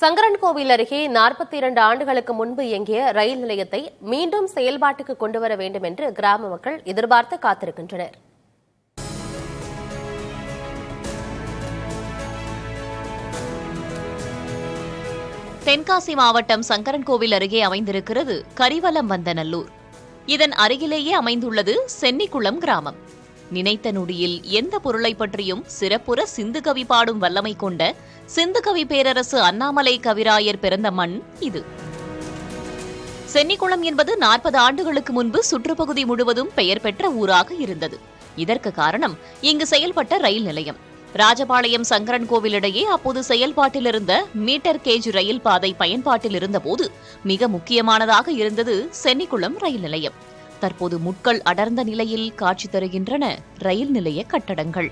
சங்கரன்கோவில் அருகே 42 ஆண்டுகளுக்கு முன்பு இயங்கிய ரயில் நிலையத்தை மீண்டும் செயல்பாட்டுக்கு கொண்டுவர வேண்டும் என்று கிராம மக்கள் எதிர்பார்த்து காத்திருக்கின்றனர். தென்காசி மாவட்டம் சங்கரன்கோவில் அருகே அமைந்திருக்கிறது கரிவலம்பந்தநல்லூர். இதன் அருகிலேயே அமைந்துள்ளது சென்னிக்குளம் கிராமம். நினைத்த நொடியில் எந்த பொருளை பற்றியும் சிறப்புற சிந்துகவி பாடும் வல்லமை கொண்ட சிந்துகவி பேரரசு அண்ணாமலை கவிராயர் பிறந்த மண் இது. சென்னிக்குளம் என்பது 40 ஆண்டுகளுக்கு முன்பு சுற்றுப்பகுதி முழுவதும் பெயர் பெற்ற ஊராக இருந்தது. இதற்கு காரணம் இங்கு செயல்பட்ட ரயில் நிலையம். ராஜபாளையம் சங்கரன்கோவில் இடையே அப்போது செயல்பாட்டில் இருந்த மீட்டர் கேஜ் ரயில் பாதை பயன்பாட்டில் இருந்தபோது மிக முக்கியமானதாக இருந்தது சென்னிக்குளம் ரயில் நிலையம். தற்போது முட்கள் அடர்ந்த நிலையில் காட்சி தருகின்றன ரயில் நிலைய கட்டடங்கள்.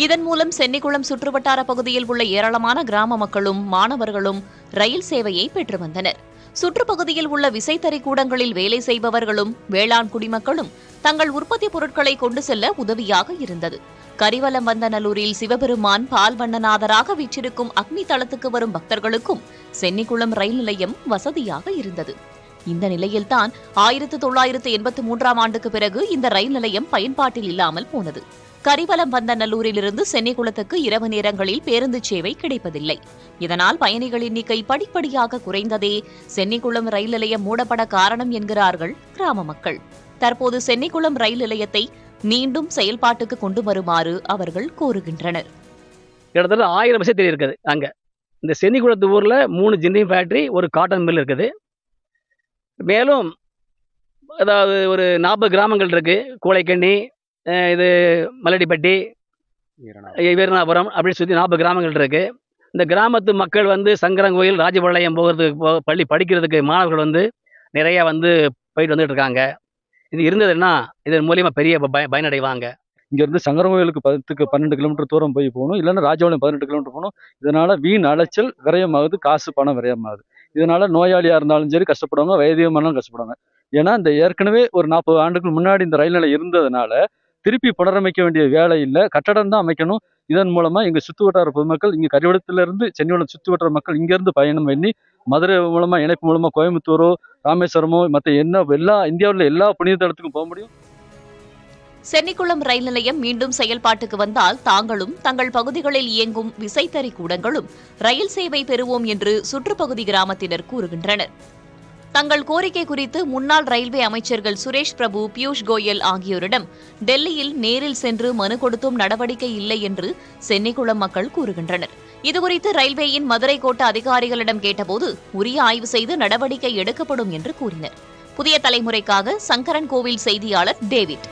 இதன் மூலம் சென்னிக்குளம் சுற்றுவட்டார பகுதியில் உள்ள ஏராளமான கிராம மக்களும் மாணவர்களும் ரயில் சேவையை பெற்று வந்தனர். சுற்றுப்பகுதியில் உள்ள விசைத்தறி கூடங்களில் வேலை செய்பவர்களும் வேளாண் குடிமக்களும் தங்கள் உற்பத்தி பொருட்களை கொண்டு செல்ல உதவியாக இருந்தது. கரிவலம்பந்தநல்லூரில் சிவபெருமான் பால்வண்ணநாதராக வீற்றிருக்கும் அக்னி தளத்துக்கு வரும் பக்தர்களுக்கும் சென்னிக்குளம் ரயில் நிலையம் வசதியாக இருந்தது. இந்த நிலையில்தான் 1983ஆம் ஆண்டுக்கு பிறகு இந்த ரயில் நிலையம் பயன்பாட்டில் இல்லாமல் போனது. கரிவலம்பந்தநல்லூரிலிருந்து சென்னிக்குளத்துக்கு இரவு நேரங்களில் பேருந்து சேவை கிடைப்பதில்லை. இதனால் பயணிகள் எண்ணிக்கை படிப்படியாக குறைந்ததே சென்னிக்குளம் ரயில் நிலையம் மூடப்பட காரணம் என்கிறார்கள் கிராம மக்கள். தற்போது சென்னிக்குளம் ரயில் நிலையத்தை மீண்டும் செயல்பாட்டுக்கு கொண்டு வருமாறு அவர்கள் கோருகின்றனர். கிட்டத்தட்ட 1000 விசைத்தறி இருக்குது. அங்க இந்த சென்னிக்குளத்து ஊர்ல 3 ஜின்னிங் ஃபேக்டரி, ஒரு காட்டன் மில் இருக்குது. மேலும் அதாவது ஒரு 40 கிராமங்கள் இருக்கு. கூளைக்கண்ணி, இது மல்லடிப்பட்டி, வீரநாபுரம் அப்படின்னு சொல்லி 40 கிராமங்கள் இருக்கு. இந்த கிராமத்து மக்கள் சங்கரன்கோவில், ராஜபாளையம் போகிறதுக்கு பள்ளி படிக்கிறதுக்கு மாணவர்கள் நிறைய போயிட்டு வந்துட்டு இருக்காங்க. இது இருந்ததுன்னா இதன் மூலியமா பெரிய பயனடைவாங்க. இங்கேருந்து சங்கரன்கோவிலுக்கு 12 கிலோமீட்டர் தூரம் போகணும், இல்லைன்னா ராஜபாளையம் 18 கிலோமீட்டர் போகணும். இதனால வீண் அலைச்சல் விரயமாகுது, காசு பணம் விரயமாகுது. இதனால நோயாளியா இருந்தாலும் சரி கஷ்டப்படுவாங்க, வயதியமானாலும் கஷ்டப்படுவாங்க. ஏன்னா இந்த ஏற்கனவே ஒரு 40 ஆண்டுகள் முன்னாடி இந்த ரயில் நிலையம் இருந்ததுனால திருப்பி புனரமைக்க வேண்டிய வேலை இல்லை, கட்டடம் தான் அமைக்கணும். இதன் மூலமா எங்க சுற்று வட்டார பொதுமக்கள், இங்க கரிவலத்திலிருந்து சென்னிக்குளம் சுற்று வட்டார மக்கள் இங்கிருந்து பயணம் பண்ணி மதுரை மூலமா இணைப்பு மூலமா கோயம்புத்தூரோ ராமேஸ்வரமோ மற்ற எல்லா இந்தியாவில் எல்லா புனித தலத்துக்கும் போக முடியும். சென்னிக்குளம் ரயில் நிலையம் மீண்டும் செயல்பாட்டுக்கு வந்தால் தாங்களும் தங்கள் பகுதிகளில் இயங்கும் விசைத்தறி கூடங்களும் ரயில் சேவை பெறுவோம் என்று சுற்றுப்பகுதி கிராமத்தினர் கூறுகின்றனர். தங்கள் கோரிக்கை குறித்து முன்னாள் ரயில்வே அமைச்சர்கள் சுரேஷ் பிரபு, பியூஷ் கோயல் ஆகியோரிடம் டெல்லியில் நேரில் சென்று மனு கொடுத்தும் நடவடிக்கை இல்லை என்று சென்னிக்குளம் மக்கள் கூறுகின்றனர். இதுகுறித்து ரயில்வேயின் மதுரை கோட்ட அதிகாரிகளிடம் கேட்டபோது உரிய ஆய்வு செய்து நடவடிக்கை எடுக்கப்படும் என்று கூறினர். புதிய தலைமுறைக்காக சங்கரன்கோவில் செய்தியாளர் டேவிட்.